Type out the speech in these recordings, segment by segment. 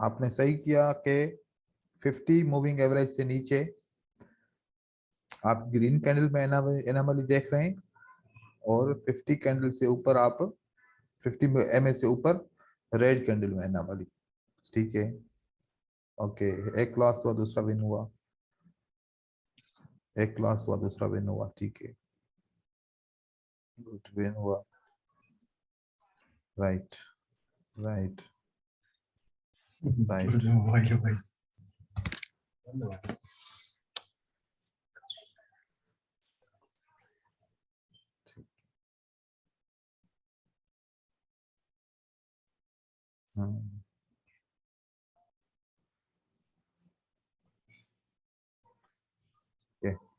आपने सही किया कि 50 मूविंग एवरेज से नीचे आप ग्रीन कैंडल में एनामली देख रहे हैं, और 50 कैंडल से ऊपर आप 50 एमए से ऊपर रेड कैंडल में एनामली। ठीक है, ओके। एक लॉस हुआ, दूसरा विन हुआ, एक लॉस हुआ, दूसरा विन हुआ। ठीक है, गुड, विन हुआ। Right right right.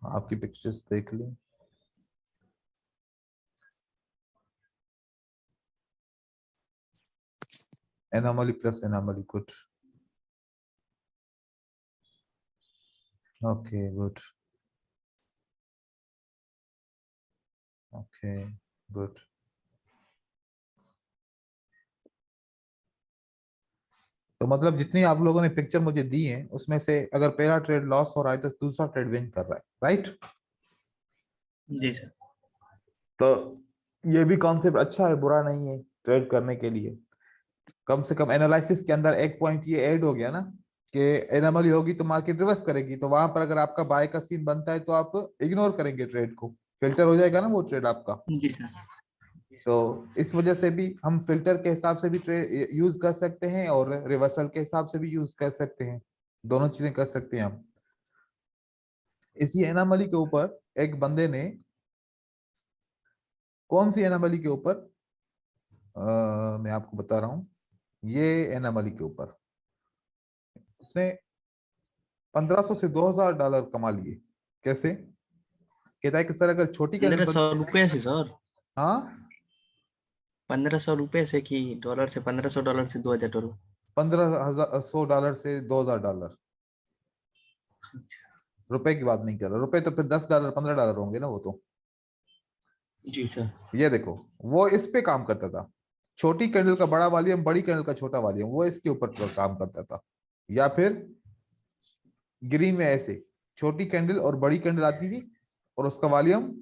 आपकी पिक्चर्स देख ली। Anomaly plus anomaly, good. Okay, good. Okay, good. तो मतलब जितनी आप लोगों ने पिक्चर मुझे दी है उसमें से अगर पहला ट्रेड लॉस हो रहा है तो दूसरा ट्रेड विन कर रहा है, राइट? जी सर। तो ये भी कॉन्सेप्ट अच्छा है, बुरा नहीं है ट्रेड करने के लिए। कम से कम एनालिसिस के अंदर एक पॉइंट ये ऐड हो गया ना कि एनोमली होगी तो मार्केट रिवर्स करेगी, तो वहां पर अगर आपका बाय का सीन बनता है तो आप इग्नोर करेंगे ट्रेड को, फिल्टर हो जाएगा ना वो ट्रेड आपका। जी सर। तो इस वजह से भी हम फिल्टर के हिसाब से भी ट्रेड यूज कर सकते हैं और रिवर्सल के हिसाब से भी यूज कर सकते हैं, दोनों चीजें कर सकते हैं हम। इसी एनामली के ऊपर एक बंदे ने, कौन सी एनामली के ऊपर, मैं आपको बता रहा हूं, ये एनामली के ऊपर उसने 1500 से $2000 कमा लिए। कैसे? कहता है कि सर अगर छोटी कैंडल 1500 रुपये से सर? हाँ, 1500 रुपये से कि डॉलर से? $1500 से $2000? $1500 से $2000, रुपए की बात नहीं कर रहा। रुपए तो फिर $10 $15 होंगे ना वो तो। जी सर। ये देखो, वो इस पे काम करता था, छोटी कैंडल का बड़ा वॉल्यूम, बड़ी कैंडल का छोटा वॉल्यूम, वो इसके ऊपर काम करता था। या फिर ग्रीन में ऐसे छोटी कैंडल और बड़ी कैंडल आती थी और उसका वॉल्यूम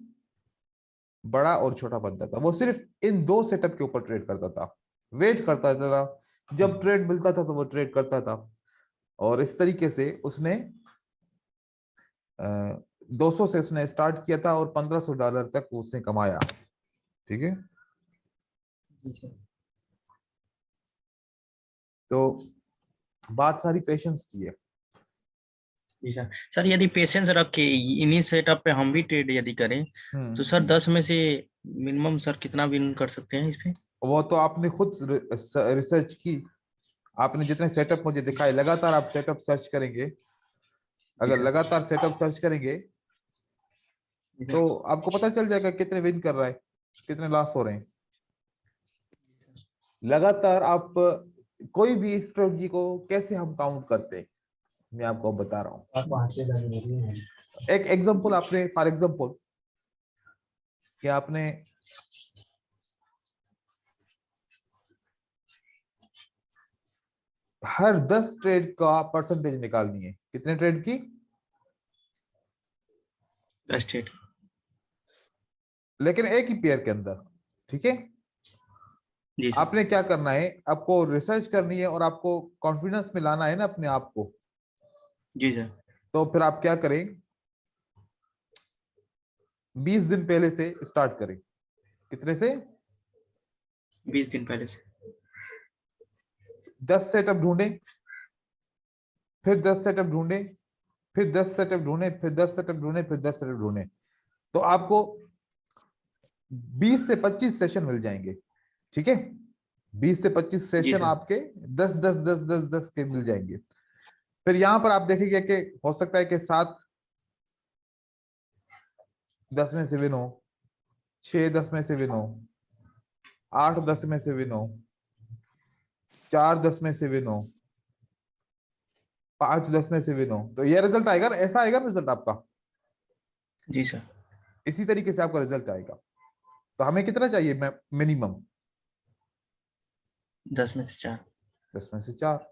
बड़ा और छोटा बनता था। वो सिर्फ इन दो सेटअप के ऊपर ट्रेड करता था, वेट करता था, जब ट्रेड मिलता था तो वो ट्रेड करता था। और इस तरीके से उसने 200 से उसने स्टार्ट किया था और $1500 तक उसने कमाया। ठीक है, तो बात सारी पेशेंस की है। जी सर। सर यदि पेशेंस रख के इन्हीं सेटअप पे हम भी ट्रेड यदि करें तो सर 10 में से मिनिमम सर कितना विन कर सकते हैं इसमें? वो तो आपने खुद रिसर्च की, आपने जितने सेटअप मुझे दिखाए, लगातार आप सेटअप सर्च करेंगे, अगर लगातार सेटअप सर्च करेंगे तो आपको पता चल जाएगा कितने विन कर रहा है, कितने लॉस हो रहे हैं। लगातार आप कोई भी स्ट्रेटजी को कैसे हम काउंट करते हैं, मैं आपको बता रहा हूँ। एक एग्जांपल, आपने फॉर एग्जांपल कि आपने हर 10 ट्रेड का परसेंटेज निकालनी है। कितने ट्रेड की? 10 ट्रेड, लेकिन एक ही पेयर के अंदर। ठीक है, जी सर। आपने क्या करना है, आपको रिसर्च करनी है और आपको कॉन्फिडेंस में लाना है ना अपने आप को। जी सर। तो फिर आप क्या करें, 20 दिन पहले से स्टार्ट करें। कितने से? 20 दिन पहले से। 10 सेटअप ढूंढे, फिर 10 सेटअप ढूंढे, फिर 10 सेटअप ढूंढे, फिर 10 सेटअप ढूंढे, फिर 10 सेटअप ढूंढे, तो आपको 20 से 25 सेशन मिल जाएंगे। ठीक है, 20 से 25 जी सेशन सर। आपके 10 10 10 10 10 के मिल जाएंगे। फिर यहां पर आप देखेंगे कि हो सकता है कि 7 10 में से विन हो, 6 10 में से विन हो, 8 10 में से विन हो, 4 10 में से विन हो, 5 10 में से विन हो। तो ये रिजल्ट आएगा ना, ऐसा आएगा रिजल्ट आपका। जी सर। इसी तरीके से आपका रिजल्ट आएगा। तो हमें कितना चाहिए मिनिमम? 10 में से 4। 10 में से 4।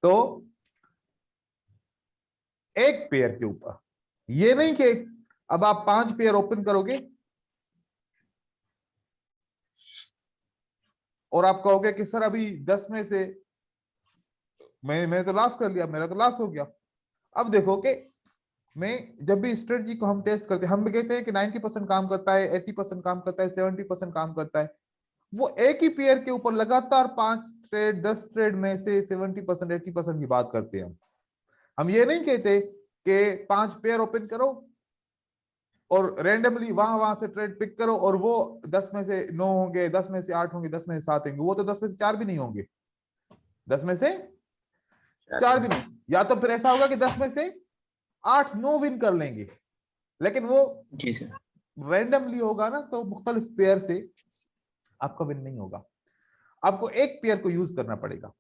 तो एक पेयर के ऊपर, ये नहीं कि अब आप 5 पेयर ओपन करोगे और आप कहोगे कि सर अभी 10 में से मैंने तो लॉस कर लिया, मेरा तो लॉस हो गया। अब देखो कि मैं जब भी स्ट्रेटजी को हम टेस्ट करते हैं, हम भी कहते हैं कि 90% काम करता है, 80% काम करता है, 70% काम करता है। वो एक ही पेयर के ऊपर लगातार 5 ट्रेड 10 ट्रेड में से 70% 80% की बात करते हैं। हम ये नहीं कहते कि 5 पेयर ओपन करो और रैंडमली वहां वहां से ट्रेड पिक करो और वो 10 में से 9 होंगे, 10 में से 8 होंगे, 10 में से 7 होंगे, वो तो 10 में से 4 भी नहीं होंगे, 10 में से 4 भी नहीं। या तो फिर ऐसा होगा कि 10 में से 8-9 विन कर लेंगे, लेकिन वो जी सर। रैंडमली होगा ना, तो मुख्तलिफ पेयर से आपका विन नहीं होगा। आपको एक पेयर को यूज करना पड़ेगा,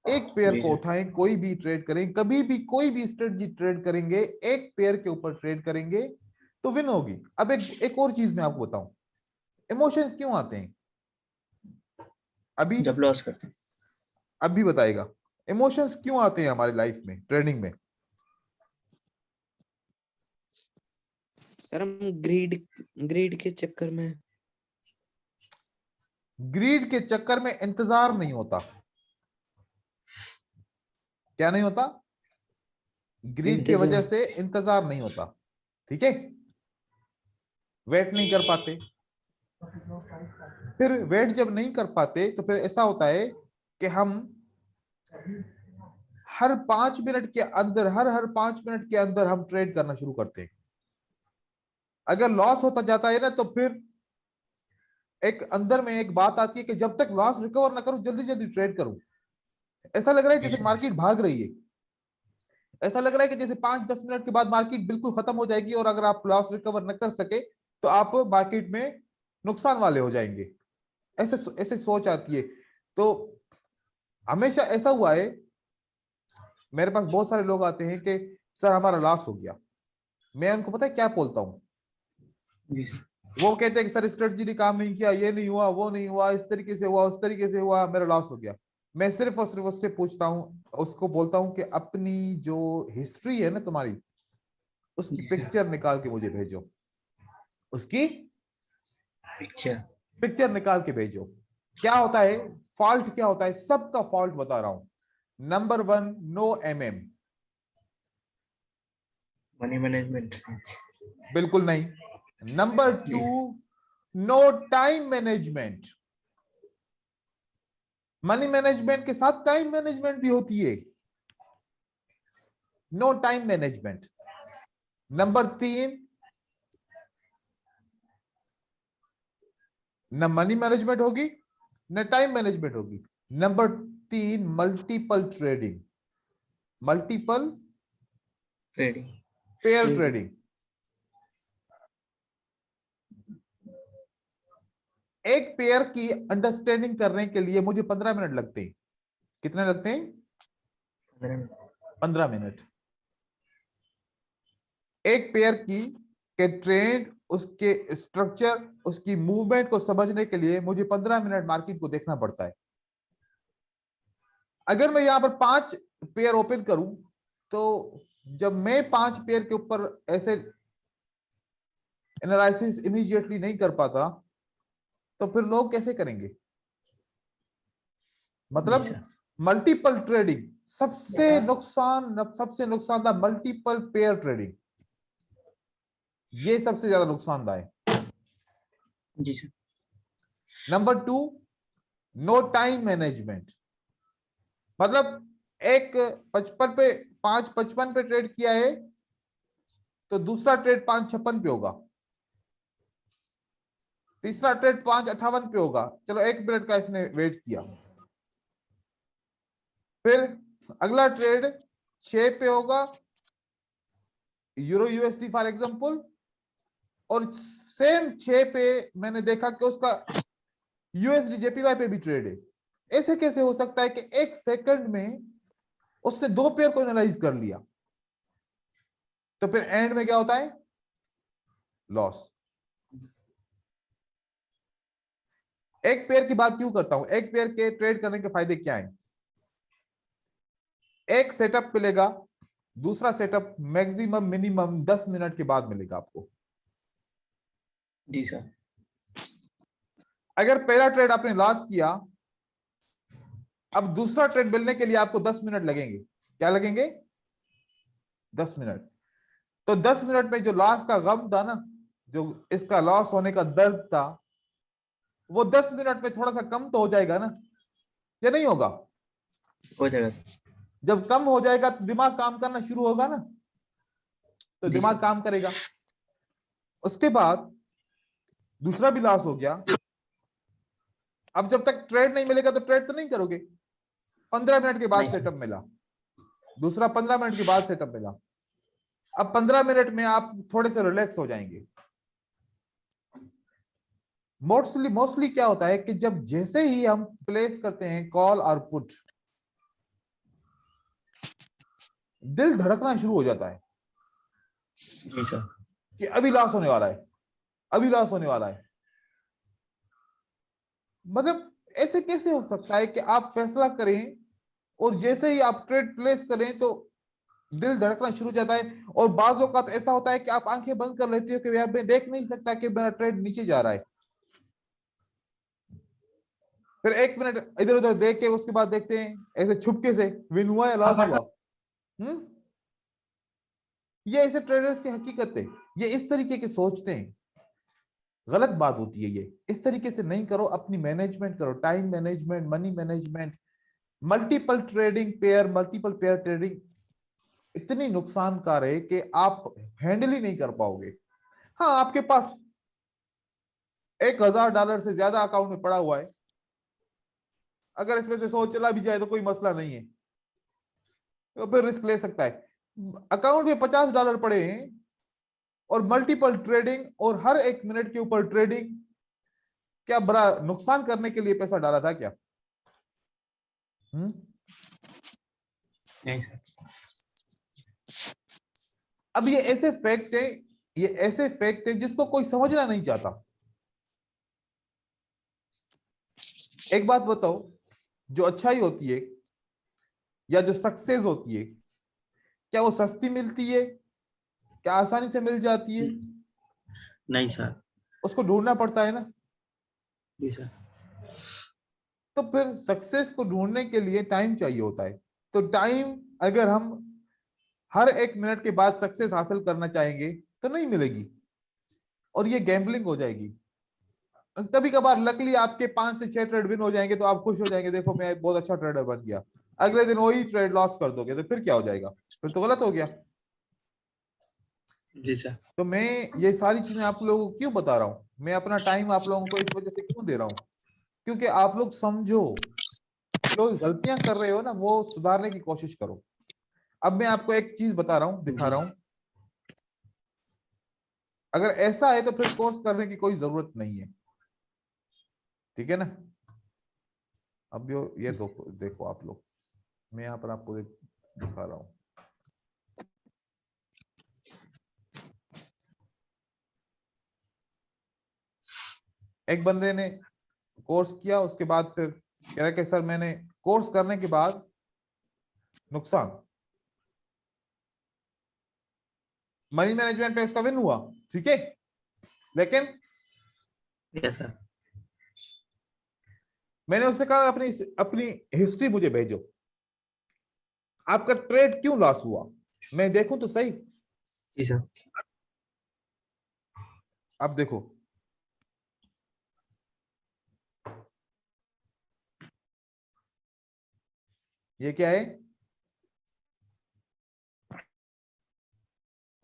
एक पेयर जी को सर। उठाएं, कोई भी ट्रेड करें, कभी भी कोई भी स्ट्रेटजी ट्रेड करेंगे, एक पेयर के ऊपर ट्रेड करेंगे तो विन होगी। अब एक और चीज मैं आपको बताऊं, इमोशन क्यों आते हैं अभी, जब लॉस करते हैं। अभी बताएगा इमोशंस क्यों आते हैं हमारी लाइफ में ट्रेडिंग में। सर हम ग्रीड ग्रीड के चक्कर में, ग्रीड के चक्कर में इंतजार नहीं होता। क्या नहीं होता? ग्रीड की वजह से इंतजार नहीं होता, ठीक है। वेट नहीं कर पाते, फिर वेट जब नहीं कर पाते तो फिर ऐसा होता है कि हम हर 5 मिनट के अंदर, हर 5 मिनट के अंदर हम ट्रेड करना शुरू करते हैं। अगर लॉस होता जाता है ना, तो फिर एक अंदर में एक बात आती है कि जब तक लॉस रिकवर ना करूं जल्दी जल्दी ट्रेड करूं। ऐसा लग रहा है जैसे मार्केट भाग रही है, ऐसा लग रहा है कि जैसे 5-10 मिनट के बाद मार्केट बिल्कुल खत्म हो जाएगी और अगर आप लॉस रिकवर न कर सके तो आप मार्केट में नुकसान वाले हो जाएंगे। ऐसे ऐसे सोच आती है। तो हमेशा ऐसा हुआ है, मेरे पास बहुत सारे लोग आते हैं कि सर हमारा लॉस हो गया। मैं उनको पता है क्या बोलता हूँ, वो कहते हैं कि सर स्ट्रेटजी ने काम नहीं किया, ये नहीं हुआ, वो नहीं हुआ, इस तरीके से हुआ, उस तरीके से हुआ, मेरा लॉस हो गया। मैं सिर्फ और सिर्फ उससे पूछता हूँ, उसको बोलता हूँ कि अपनी जो हिस्ट्री है ना तुम्हारी, उसकी पिक्चर निकाल के मुझे भेजो, उसकी पिक्चर निकाल के भेजो। क्या होता है फॉल्ट, क्या होता है, सबका फॉल्ट बता रहा हूं। Number 1, no MM, money management. बिल्कुल नहीं। Number 2, no time management. Money management के साथ टाइम मैनेजमेंट भी होती है, नो टाइम मैनेजमेंट। नंबर 3, न मनी मैनेजमेंट होगी न टाइम मैनेजमेंट होगी। Number 3, multiple trading, multiple trading, pair trading. एक पेयर की अंडरस्टैंडिंग करने के लिए मुझे 15 मिनट लगते हैं। कितने लगते हैं? 15 मिनट। एक पेयर की के ट्रेंड, उसके स्ट्रक्चर, उसकी मूवमेंट को समझने के लिए मुझे 15 मिनट मार्केट को देखना पड़ता है। अगर मैं यहां पर 5 पेयर ओपन करूं तो जब मैं 5 पेयर के ऊपर ऐसे एनालिसिस इमीडिएटली नहीं कर पाता तो फिर लोग कैसे करेंगे? मतलब मल्टीपल ट्रेडिंग सबसे नुकसानदायक, मल्टीपल पेयर ट्रेडिंग ये सबसे ज्यादा नुकसानदायक है। जी सर। नंबर 2, नो टाइम मैनेजमेंट। मतलब एक 55 पे ट्रेड किया है तो दूसरा ट्रेड 5-56 पे होगा, तीसरा ट्रेड 5-58 पे होगा। चलो 1 मिनट का इसने वेट किया, फिर अगला ट्रेड 6 पे होगा, यूरो यूएसडी फॉर एग्जांपल, और सेम 6 पे मैंने देखा कि उसका यूएसडी जेपीवाई पे भी ट्रेड है। ऐसे कैसे हो सकता है कि 1 सेकंड में उसने 2 पेयर को एनालाइज कर लिया? तो फिर एंड में क्या होता है? लॉस। एक पेयर की बात क्यों करता हूं? एक पेयर के ट्रेड करने के फायदे क्या हैं? एक सेटअप मिलेगा, दूसरा सेटअप मैक्सिमम मिनिमम 10 मिनट के बाद मिलेगा आपको। जी सर। अगर पहला ट्रेड आपने लॉस किया, अब दूसरा ट्रेड मिलने के लिए आपको 10 मिनट लगेंगे। क्या लगेंगे? 10 मिनट। तो 10 मिनट में जो लॉस का गम था ना, जो इसका लॉस होने का दर्द था, वो 10 मिनट में थोड़ा सा कम तो हो जाएगा ना, या नहीं होगा? हो जाएगा। जब कम हो जाएगा तो दिमाग काम करना शुरू होगा ना, तो जी दिमाग सर। काम करेगा। उसके बाद दूसरा भी लॉस हो गया। अब जब तक ट्रेड नहीं मिलेगा तो ट्रेड तो नहीं करोगे। 15 मिनट के बाद नहीं सर। सेटअप मिला, दूसरा 15 मिनट के बाद सेटअप मिला। अब 15 मिनट में आप थोड़े से रिलैक्स हो जाएंगे। मोस्टली क्या होता है कि जब जैसे ही हम प्लेस करते हैं कॉल और पुट, दिल धड़कना शुरू हो जाता है जी सर। कि अभी लॉस होने वाला है, अभी लॉस होने वाला है। मतलब ऐसे कैसे हो सकता है कि आप फैसला करें और जैसे ही आप ट्रेड प्लेस करें तो दिल धड़कना शुरू हो जाता है। और बाजों का तो ऐसा होता है कि आप आंखें बंद कर लेते हो कि यार मैं देख नहीं सकता कि मेरा ट्रेड नीचे जा रहा है। फिर 1 मिनट इधर उधर देख के उसके बाद देखते हैं ऐसे छुपके से विन हुआ या लॉस हुआ। ये ऐसे ट्रेडर्स की हकीकत है। ये इस तरीके के सोचते हैं, गलत बात होती है ये। इस तरीके से नहीं करो, अपनी मैनेजमेंट करो, time management, money management. Multiple pair trading इतनी नुकसानकार है कि आप हैंडल ही नहीं कर पाओगे। हाँ, आपके पास $1,000 से ज्यादा अकाउंट में पड़ा हुआ है, अगर इसमें से 100 चला भी जाए तो कोई मसला नहीं है, तो फिर रिस्क ले सकता है। अकाउंट में $50 पड़े हैं और मल्टीपल ट्रेडिंग और हर 1 मिनट के ऊपर ट्रेडिंग, क्या बड़ा नुकसान करने के लिए पैसा डाला था क्या? नहीं सर। अब ये ऐसे फैक्ट है, ये ऐसे फैक्ट है जिसको कोई समझना नहीं चाहता। एक बात बताओ, जो अच्छाई होती है या जो सक्सेस होती है, क्या वो सस्ती मिलती है? क्या आसानी से मिल जाती है? नहीं सर। उसको ढूंढना पड़ता है ना। जी सर। तो फिर सक्सेस को ढूंढने के लिए टाइम चाहिए होता है। तो टाइम अगर हम हर 1 मिनट के बाद सक्सेस हासिल करना चाहेंगे तो नहीं मिलेगी, और ये गैम्बलिंग हो जाएगी। कभी कभार लकली आपके 5 से 6 ट्रेड विन हो जाएंगे तो आप खुश हो जाएंगे, देखो मैं बहुत अच्छा ट्रेडर बन गया। अगले दिन वही ट्रेड लॉस कर दोगे तो फिर क्या हो जाएगा? फिर तो गलत हो गया। जी सर। तो मैं ये सारी चीजें आप लोगों को क्यों बता रहा हूँ, मैं अपना टाइम आप लोगों को इस वजह से क्यों दे रहा हूँ? क्योंकि आप लोग समझो, जो गलतियां कर रहे हो ना वो सुधारने की कोशिश करो। अब मैं आपको एक चीज बता रहा हूँ, दिखा जी रहा हूँ। अगर ऐसा है तो फिर कोर्स करने की कोई जरूरत नहीं है, ठीक है ना? अब ये देखो आप लोग, मैं यहाँ पर आपको दिखा रहा हूँ। एक बंदे ने कोर्स किया, उसके बाद फिर कह रहा कि सर मैंने कोर्स करने के बाद नुकसान, मनी मैनेजमेंट पे उसका विन हुआ, ठीक है, लेकिन यस सर। मैंने उससे कहा अपनी अपनी हिस्ट्री मुझे भेजो, आपका ट्रेड क्यों लॉस हुआ, मैं देखूं तो सही। जी सर। अब देखो, ये क्या है?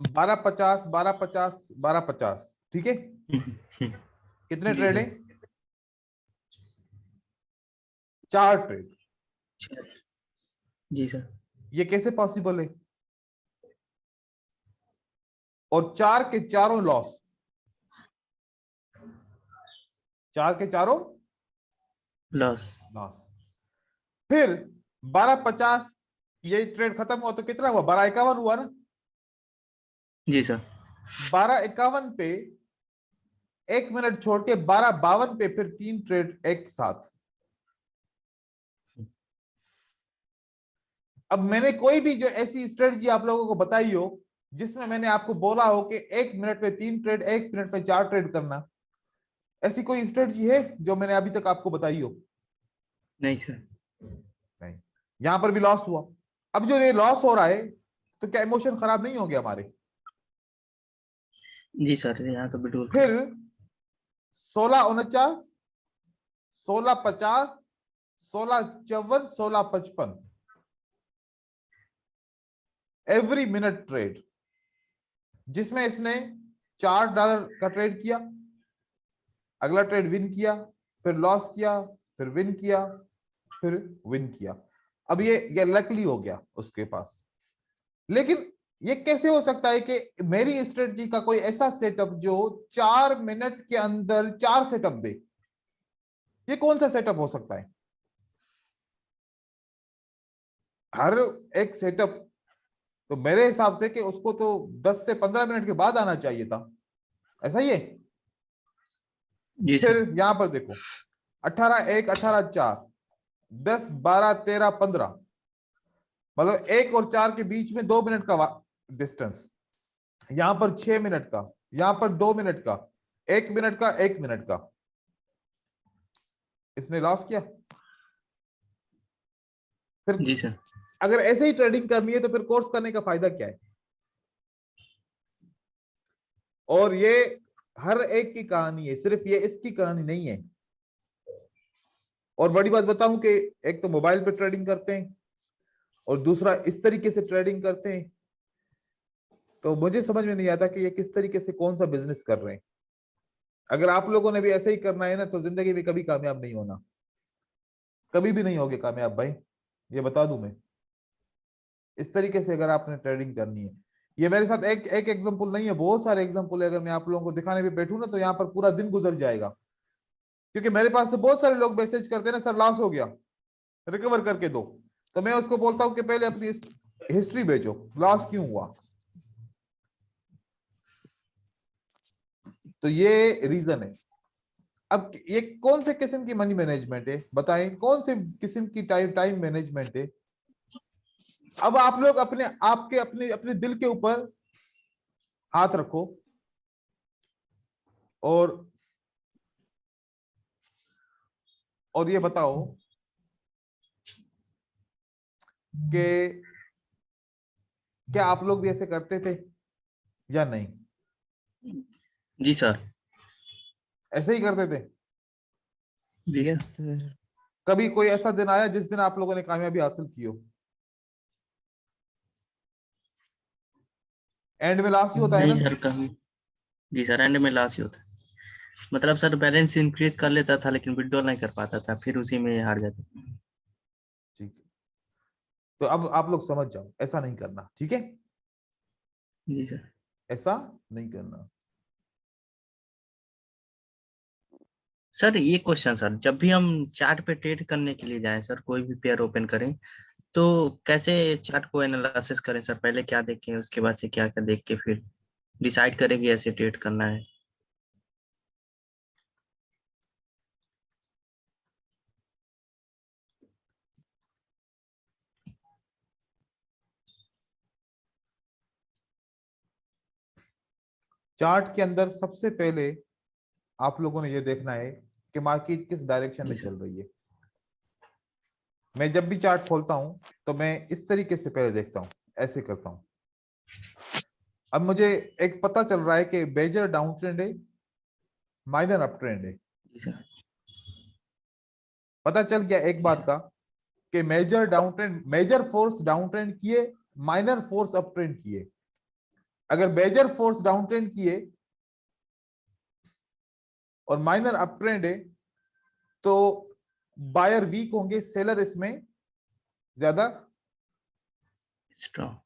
1250 1250 1250, ठीक है। कितने जी ट्रेड है? सर। 4 ट्रेड। जी सर। ये कैसे पॉसिबल है? और 4 के चारों लॉस, 4 के चारों लॉस। लॉस। फिर 1250 ये ट्रेड खत्म हुआ तो कितना हुआ? 1251 हुआ ना। जी सर। 1251 पे 1 मिनट छोड़ के 1252 पे फिर 3 ट्रेड एक साथ। अब मैंने कोई भी जो ऐसी स्ट्रेटजी आप लोगों को बताई हो जिसमें मैंने आपको बोला हो कि 1 मिनट में 3 ट्रेड, 1 मिनट में 4 ट्रेड करना, ऐसी कोई स्ट्रेटजी है जो मैंने अभी तक आपको बताई हो? नहीं सर। नहीं। यहां पर भी लॉस हुआ। अब जो ये लॉस हो रहा है तो क्या इमोशन खराब नहीं हो गया हमारे? जी सर, यहाँ तो बिल्कुल। फिर 1649, 1650, 1654, 1655 एवरी मिनट ट्रेड, जिसमें इसने $4 का ट्रेड किया, अगला ट्रेड विन किया, फिर लॉस किया, फिर विन किया, फिर विन किया। अब ये लकली हो गया उसके पास। लेकिन ये कैसे हो सकता है कि मेरी स्ट्रेटजी का कोई ऐसा सेटअप जो 4 मिनट के अंदर 4 सेटअप दे? ये कौन सा सेटअप हो सकता है? हर एक सेटअप तो मेरे हिसाब से कि उसको तो 10 से 15 मिनट के बाद आना चाहिए था, ऐसा ही है। जी फिर सर। यहां पर देखो 18-1, 18-4, 10, 12, 13, 15, मतलब 1 और 4 के बीच में 2 मिनट का डिस्टेंस। यहां पर 6 मिनट का, यहां पर 2 मिनट का, 1 मिनट का, 1 मिनट का, इसने लॉस किया। फिर जी सर। अगर ऐसे ही ट्रेडिंग करनी है तो फिर कोर्स करने का फायदा क्या है? और ये हर एक की कहानी है, सिर्फ ये इसकी कहानी नहीं है। और बड़ी बात बताऊं कि एक तो मोबाइल पे ट्रेडिंग करते हैं और दूसरा इस तरीके से ट्रेडिंग करते हैं, तो मुझे समझ में नहीं आता कि ये किस तरीके से कौन सा बिजनेस कर रहे हैं। अगर आप लोगों ने भी ऐसे ही करना है ना तो जिंदगी में कभी कामयाब नहीं होना, कभी भी नहीं होगे कामयाब भाई, ये बता दूं मैं। इस तरीके से अगर आपने ट्रेडिंग करनी है, ये मेरे साथ एक एग्जांपल नहीं है, बहुत सारे एग्जांपल है। अगर मैं आप लोगों को दिखाने पे बैठूं ना तो यहाँ पर पूरा दिन गुजर जाएगा, क्योंकि मेरे पास तो बहुत सारे लोग मैसेज करते हैं ना, सर लॉस हो गया, रिकवर करके दो। तो मैं उसको बोलता हूं कि पहले अपनी हिस्ट्री भेजो, लॉस क्यों हुआ। तो ये रीजन है। अब ये कौन से किस्म की मनी मैनेजमेंट है बताएं, कौन से किस्म की टाइम मैनेजमेंट है? अब आप लोग अपने आपके अपने अपने दिल के ऊपर हाथ रखो और ये बताओ कि क्या आप लोग भी ऐसे करते थे या नहीं? जी सर। ऐसे ही करते थे? जी यस सर। सर। कभी कोई ऐसा दिन आया जिस दिन आप लोगों ने कामयाबी हासिल की हो? एंड में लॉस ही होता है नहीं ना? सर, कभी। जी सर, एंड में लॉस ही होता है। मतलब सर बैलेंस इंक्रीज कर लेता था लेकिन विड्रॉ नहीं कर पाता था, फिर उसी में हार जाता था। ठीक है, तो अब आप लोग समझ जाओ, ऐसा नहीं करना, ठीक है? जी सर। ऐसा नहीं करना। सर ये क्वेश्चन सर, जब भी हम चार्ट पे ट्रेड करने के लिए जाएं सर, कोई भी पेयर ओपन करें तो कैसे चार्ट को एनालिसिस करें सर? पहले क्या देखें, उसके बाद से क्या क्या देख के फिर डिसाइड करें कि ऐसे ट्रेड करना है? चार्ट के अंदर सबसे पहले आप लोगों ने ये देखना है कि मार्केट किस डायरेक्शन में जी सर। चल रही है। मैं जब भी चार्ट खोलता हूं तो मैं इस तरीके से पहले देखता हूं, ऐसे करता हूं। अब मुझे एक पता चल रहा है कि मेजर डाउन ट्रेंड है, माइनर अप ट्रेंड है। जी सर। पता चल गया एक बात का कि major down trend, major force down trend किए, माइनर फोर्स अप ट्रेंड किए। अगर मेजर फोर्स डाउन ट्रेंड किए और माइनर अप ट्रेंड है तो बायर वीक होंगे, सेलर इसमें ज्यादा स्ट्रॉन्ग।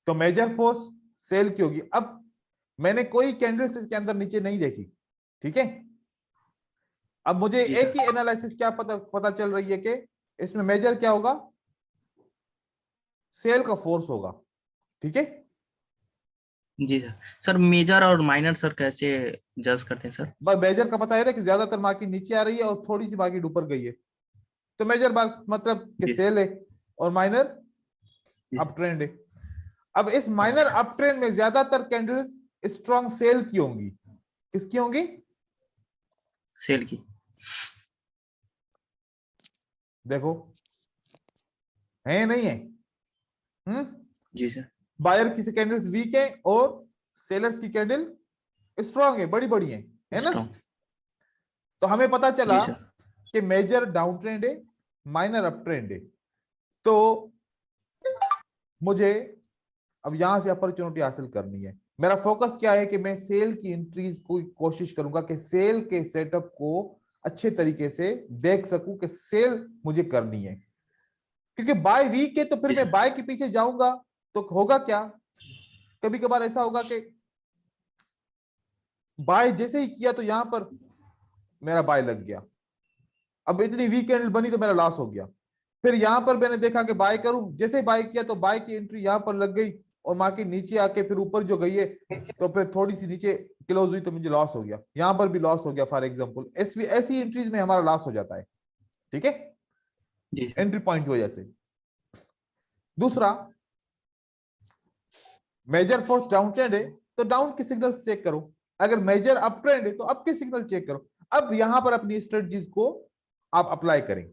तो मेजर फोर्स सेल की होगी। अब मैंने कोई कैंडल्स इसके अंदर नीचे नहीं देखी, ठीक है? अब मुझे जी एक सर। ही एनालिसिस क्या पता चल रही है कि इसमें मेजर क्या होगा, सेल का फोर्स होगा। ठीक है, जी सर। सर मेजर और माइनर सर कैसे जज करते हैं सर? बस मेजर का पता है कि ज्यादातर मार्केट नीचे आ रही है और थोड़ी सी मार्केट ऊपर गई है, तो मेजर मतलब कि जी सेल है, और माइनर जी अप ट्रेंड है। अब इस माइनर अप ट्रेंड में ज्यादातर कैंडल्स स्ट्रॉन्ग सेल की होंगी। किसकी होंगी? सेल की। देखो, है नहीं है? जी सर। बायर की कैंडल्स वीक है और सेलर्स की कैंडल स्ट्रॉन्ग है, बड़ी बड़ी है ना? स्ट्रॉन्ग। तो हमें पता चला जी सर। कि मेजर डाउन ट्रेंड है, माइनर अप ट्रेंड है। तो मुझे अब यहां से अपॉर्चुनिटी हासिल करनी है। मेरा फोकस क्या है कि मैं सेल की एंट्रीज को कोशिश करूंगा कि सेल के सेटअप को अच्छे तरीके से देख सकूं कि सेल मुझे करनी है, क्योंकि बाय वीक है तो फिर जी मैं सर। बाय के पीछे जाऊंगा तो होगा क्या, कभी कभार ऐसा होगा कि बाय जैसे ही किया तो यहां पर मेरा बाय लग गया, अब इतनी वीक कैंडल बनी तो मेरा लॉस हो गया। फिर यहां पर मैंने देखा कि बाय करूं, जैसे ही बाय किया तो बाय की एंट्री यहां पर लग गई और मार्केट नीचे आके फिर ऊपर जो गई है तो फिर थोड़ी सी नीचे क्लोज हुई तो मुझे लॉस हो गया, यहां पर भी लॉस हो गया। फॉर एग्जांपल ऐसी एंट्रीज में हमारा लॉस हो जाता है। ठीक है, जी सर। एंट्री पॉइंट की वजह से। दूसरा, मेजर फोर्स डाउन ट्रेंड है तो डाउन के सिग्नल चेक करो, अगर मेजर अप ट्रेंड है तो अप के सिग्नल चेक करो। अब यहां पर अपनी स्ट्रेटजीज को आप अप्लाई करें।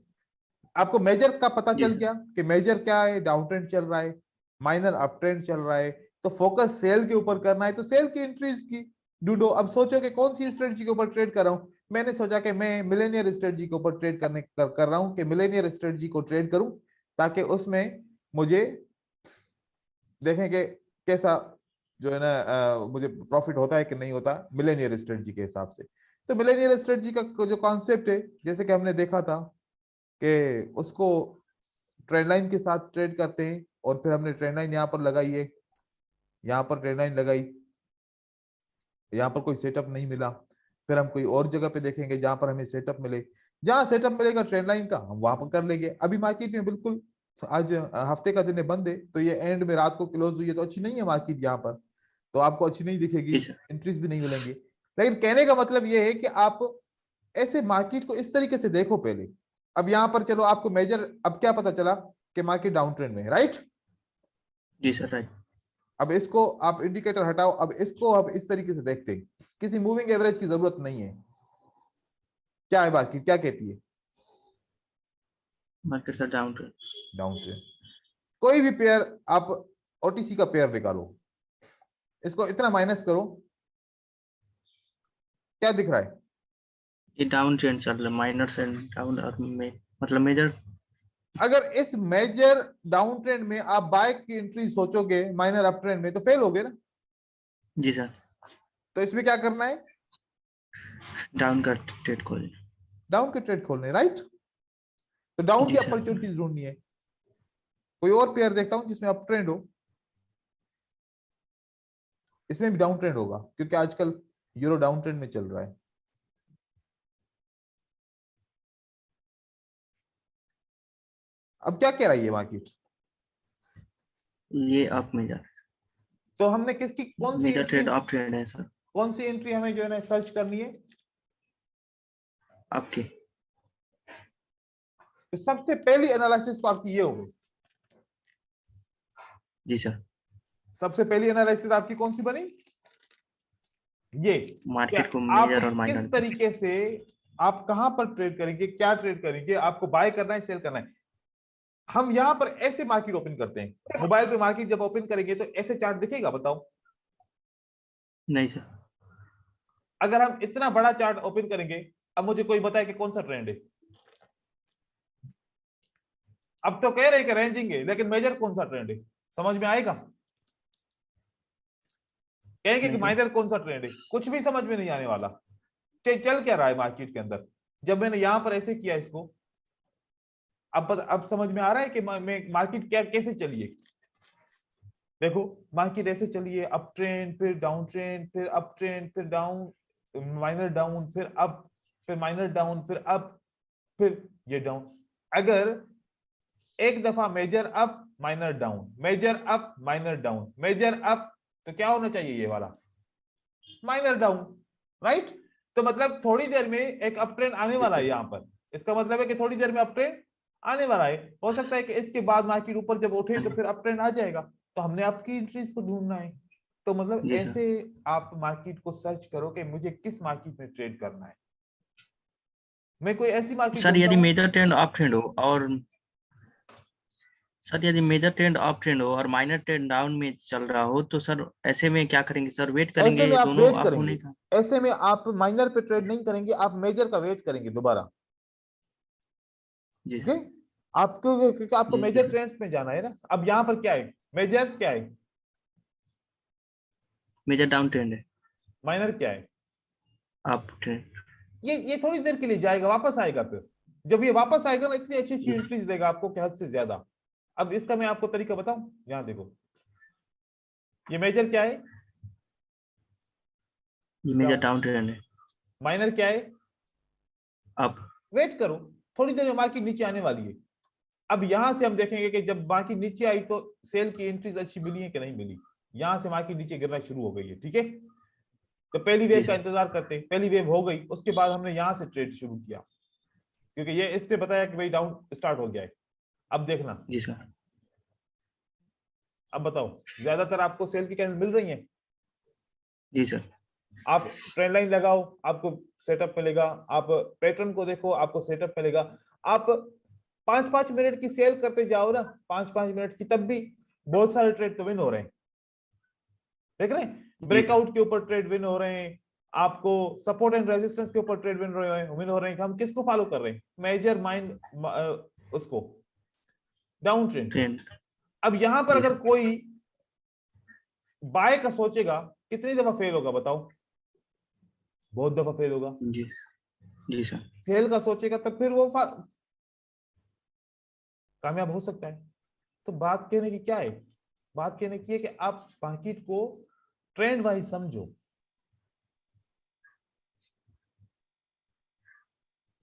आपको मेजर का पता जी चल सर। गया कि मेजर क्या है, डाउन ट्रेंड चल रहा है, माइनर अप ट्रेंड चल रहा है, तो फोकस सेल के ऊपर करना है तो सेल की एंट्रीज की ढूंढो। अब सोचो कि कौन सी स्ट्रेटजी के ऊपर ट्रेड कर रहा हूं। मैंने सोचा कि मैं मिलेनियर स्ट्रेटजी के ऊपर ट्रेड कर रहा हूं कि मिलेनियर स्ट्रेटजी को ट्रेड करूं ताकि उसमें मुझे देखें कि कैसा जो है ना मुझे प्रॉफिट होता है कि नहीं होता मिलेनियर स्ट्रेटजी के हिसाब से। तो मिलेनियर स्ट्रेटजी का जो कॉन्सेप्ट है, जैसे कि हमने देखा था कि उसको ट्रेंड लाइन के साथ ट्रेड करते हैं, और फिर हमने ट्रेंड लाइन यहाँ पर लगाई है, यहाँ पर ट्रेंड लाइन लगाई, यहाँ पर कोई सेटअप नहीं मिला, फिर हम कोई और जगह पे देखेंगे जहां पर हमें सेटअप मिले। जहां सेटअप मिलेगा ट्रेंड लाइन का हम वहां पर कर लेंगे। अभी मार्केट में बिल्कुल आज हफ्ते का दिन है बंद है, तो ये एंड में रात को क्लोज हुई है तो अच्छी नहीं है मार्केट यहाँ पर, तो आपको अच्छी नहीं दिखेगी, जी सर। एंट्रीज भी नहीं मिलेंगी। लेकिन कहने का मतलब ये है कि आप ऐसे मार्केट को इस तरीके से देखो पहले। अब यहाँ पर चलो आपको मेजर, अब क्या पता चला कि मार्केट डाउन ट्रेंड में है, राइट? जी सर। राइट। अब इसको आप इंडिकेटर हटाओ, अब इसको अब इस तरीके से देखते हैं, किसी मूविंग एवरेज की जरूरत नहीं है। क्या है मार्केट क्या कहती है? Market sir down trend. Down trend. कोई भी पेयर आप ओटीसी का पेयर निकालो, इसको इतना माइनस करो, क्या दिख रहा है? ये डाउन ट्रेंड चल रहा है, माइनर से डाउन और में मतलब मेजर। अगर इस मेजर डाउन ट्रेंड में आप बाय की एंट्री सोचोगे माइनर अप ट्रेंड में तो फेल होगे ना। जी सर। तो इसमें क्या करना है? डाउन का ट्रेड खोल। डाउन के ट्रेड खोलने, राइट? तो डाउन की जी सर। अपॉर्चुनिटीज ढूंढनी है। कोई और पेयर देखता हूं जिसमें अप ट्रेंड हो, इसमें भी डाउन ट्रेंड होगा क्योंकि आजकल यूरो डाउन ट्रेंड में चल रहा है। अब क्या कह रही है मार्केट? ये अप में जा रहा तो हमने किसकी है, कौन सी major entry, trade up trend है सर। कौन सी एंट्री हमें जो है ना सर्च करनी है? आपकी। तो सबसे पहली एनालिसिस तो आपकी ये होगी। जी सर। सबसे पहली एनालिसिस आपकी कौन सी बनी? ये क्या मार्केट को आप मेजर और माइनर। किस तरीके से, आप कहां पर ट्रेड करेंगे, क्या ट्रेड करेंगे, आपको बाय करना है सेल करना है। हम यहां पर ऐसे मार्केट ओपन करते हैं, मोबाइल पे मार्केट जब ओपन करेंगे तो ऐसे चार्ट दिखेगा बताओ? नहीं सर। अगर हम इतना बड़ा चार्ट ओपन करेंगे, अब मुझे कोई बताए कि कौन सा ट्रेंड है। अब तो कह रहे हैं कि रेंजिंग है, लेकिन मेजर कौन सा ट्रेंड है समझ में आएगा? कहेंगे कि नहीं सर। माइनर कौन सा ट्रेंड है, कुछ भी समझ में नहीं आने वाला। चल क्या रहा है मार्केट के अंदर। जब मैंने यहां पर ऐसे किया इसको, अब समझ में आ रहा है कि मार्केट क्या कैसे चलिए। देखो मार्केट ऐसे चलिए, अप ट्रेंड फिर डाउन ट्रेंड फिर अप ट्रेंड फिर डाउन, माइनर डाउन फिर अप, फिर माइनर डाउन फिर अप, फिर ये डाउन। अगर एक दफा major up minor down, major up minor down, major up, तो क्या होना चाहिए ये वाला माइनर डाउन, राइट। तो मतलब थोड़ी देर में एक अप ट्रेंड आने वाला है यहाँ पर, इसका मतलब है कि थोड़ी देर में अप ट्रेंड आने वाला है। हो सकता है कि इसके बाद मार्केट ऊपर जब उठे तो फिर अप ट्रेंड आ जाएगा, तो हमने आपकी एंट्रीज को ढूंढना है। तो मतलब जी सर। ऐसे आप मार्केट को सर्च करो कि मुझे किस मार्केट में ट्रेड करना है। मैं कोई ऐसी मार्केट सर ढूंढता यदि हूं, मेजर ट्रेंड अप ट्रेंड हो और सर यदि मेजर ट्रेंड अप ट्रेंड हो और माइनर ट्रेंड डाउन में चल रहा हो तो सर ऐसे में क्या करेंगे सर? वेट ऐसे करेंगे में आप दोनों वेट अप होने करेंगे, का? ऐसे में आप माइनर पे ट्रेड नहीं करेंगे, आप मेजर का वेट करेंगे दोबारा। जी ठीक सर। है, आपको क्योंकि आपको जी मेजर सर। ट्रेंड्स में जाना है ना। अब यहाँ पर क्या है, मेजर क्या है, मेजर डाउन ट्रेंड है, माइनर क्या है। Up trend. ये थोड़ी देर के लिए जाएगा, वापस आएगा। फिर जब ये वापस आएगा ना, इतनी अच्छी अच्छी जी। एंट्रीज देगा आपको कि हद से ज्यादा। अब इसका मैं आपको तरीका बताऊं, यहाँ देखो, ये मेजर क्या है, ये मेजर डाउन। डाउन ट्रेंड है, माइनर क्या है, अप। वेट करो, थोड़ी देर में मार्केट नीचे आने वाली है। अब यहां से हम देखेंगे कि जब मार्केट नीचे आई तो सेल की एंट्रीज अच्छी मिली है कि नहीं मिली। यहां से मार्केट नीचे गिरना शुरू हो गई है, ठीक है। तो पहली जी वेव का सर। इंतजार करते हैं, पहली वेव हो गई, उसके बाद हमने यहां से ट्रेड शुरू किया, क्योंकि ये इसने बताया कि भाई डाउन स्टार्ट हो गया है। अब देखना, जी सर। अब बताओ, ज्यादातर आपको सेल की कैंडल मिल रही है। जी सर। आप ट्रेंड लाइन लगाओ, आपको सेटअप मिलेगा। आप पैटर्न को देखो, आपको सेटअप मिलेगा। आप 5-5 मिनट की सेल करते जाओ ना, 5-5 मिनट की, तब भी बहुत सारे ट्रेड तो विन हो रहे हैं। देख रहे हैं, जी सर। ब्रेकआउट के ऊपर ट्रेड विन हो रहे हैं, आपको सपोर्ट एंड रेजिस्टेंस के ऊपर ट्रेड विन हो रहे हैं। हम किसको फॉलो कर रहे हैं, मेजर माइंड, उसको, डाउन ट्रेंड। ट्रेंड। अब यहां पर जी अगर सर। कोई बाय का सोचेगा, कितनी दफा फेल होगा बताओ, बहुत दफा फेल होगा। जी। जी सर। सेल का सोचेगा तब फिर वो कामयाब हो सकता है। तो बात कहने की क्या है, बात कहने की है कि आप मार्केट को ट्रेंड वाइज समझो।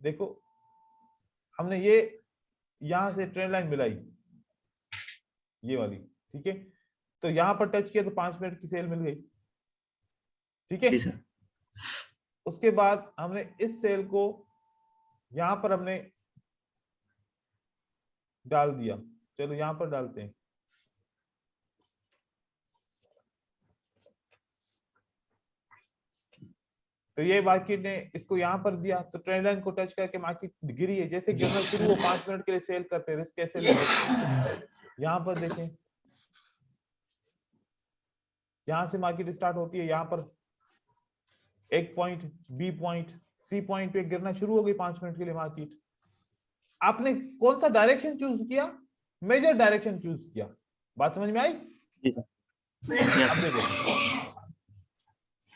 देखो, हमने ये यहां से ट्रेंड लाइन मिलाई, ये वाली, ठीक है। तो यहां पर टच किया तो 5 मिनट की सेल मिल गई, ठीक है। जी सर। उसके बाद हमने इस सेल को यहां पर हमने डाल दिया, चलो यहां पर डालते हैं। तो ये मार्केट ने इसको यहां पर दिया, तो ट्रेंड लाइन को टच करके मार्केट गिरी है। जैसे गिरना शुरू हो, 5 मिनट के लिए सेल करते हैं, रिस्क कैसे लेंगे। यहां पर देखें, यहां से मार्केट स्टार्ट होती है, यहां पर एक point, B point, C point पे गिरना शुरू हो गई 5 मिनट के लिए मार्केट। आपने कौन सा डायरेक्शन चूज किया, मेजर डायरेक्शन चूज किया। बात समझ में आई। जी सर। यस अब सर। देखो,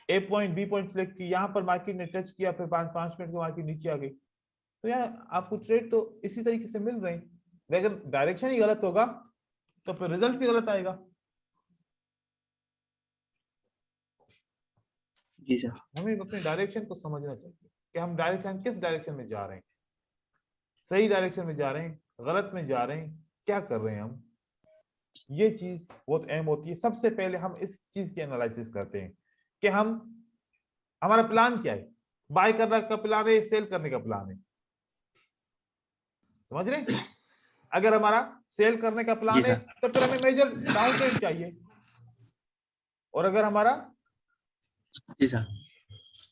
ए पॉइंट बी पॉइंट सिलेक्ट की, यहां पर मार्केट ने टच किया, फिर 5 मिनट के मार्केट नीचे आ गई। तो यार आपको ट्रेड तो इसी तरीके से मिल रहे हैं, लेकिन डायरेक्शन ही गलत होगा तो फिर रिजल्ट भी गलत आएगा। जी सर। हमें अपने डायरेक्शन को समझना चाहिए कि हम डायरेक्शन, किस डायरेक्शन में जा रहे हैं, सही डायरेक्शन में जा रहे हैं, गलत में जा रहे हैं, क्या कर रहे हैं हम। ये चीज बहुत अहम होती है। सबसे पहले हम इस चीज की एनालिसिस करते हैं कि हम, हमारा प्लान क्या है, बाय करने का प्लान है, सेल करने का प्लान है। समझ रहे हैं? अगर हमारा सेल करने का जी प्लान है सर। तो फिर हमें मेजर डाउन ट्रेंड चाहिए, और अगर हमारा जी सर।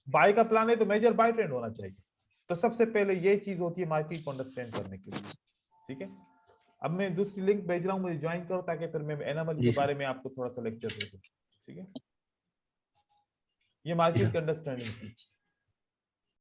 बाय का प्लान है तो मेजर बाय ट्रेंड होना चाहिए। तो सबसे पहले ये चीज होती है मार्केट को अंडरस्टैंड करने के लिए, ठीक है। अब मैं दूसरी लिंक भेज रहा हूँ, मुझे ज्वाइन करो ताकि फिर मैं एनामल के जी सर। बारे में आपको थोड़ा सा लेक्चर दे दूं, ठीक है। ये जी मार्केट सर। की अंडरस्टैंडिंग थी।